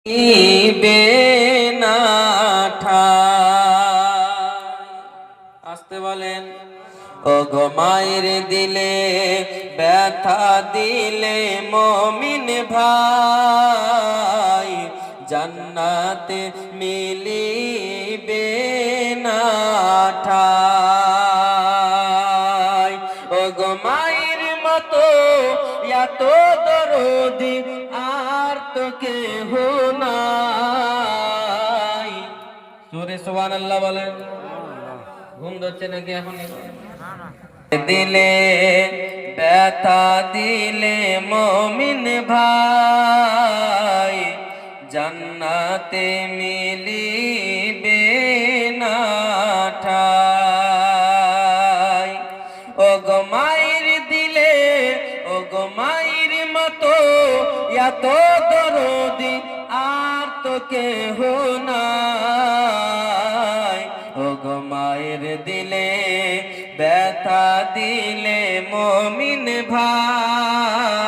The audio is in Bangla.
না ঠাই। আসতে বলেন। ও গো মায়ের দিলে ব্যথা দিলে মমিন ভাই, জান্নাতে মিলিবে না ঠাই। ও গো মায়ের মতো এত দরদি আর তো কেহ নাই। জোরে সুবহানাল্লাহ বলেন। ঘুম ধরছে নাকি এখন? দিলে ব্যথা দিলে মমিন ভাই, জান্নাতে মিলিবে না ঠাই। ও গো মায়ের দিলে ও গো মায়ের মতো এত দরদি আর তো কেহ নাই। ও গো মায়ের দিলে ব্যথা দিলে মমিন ভাই,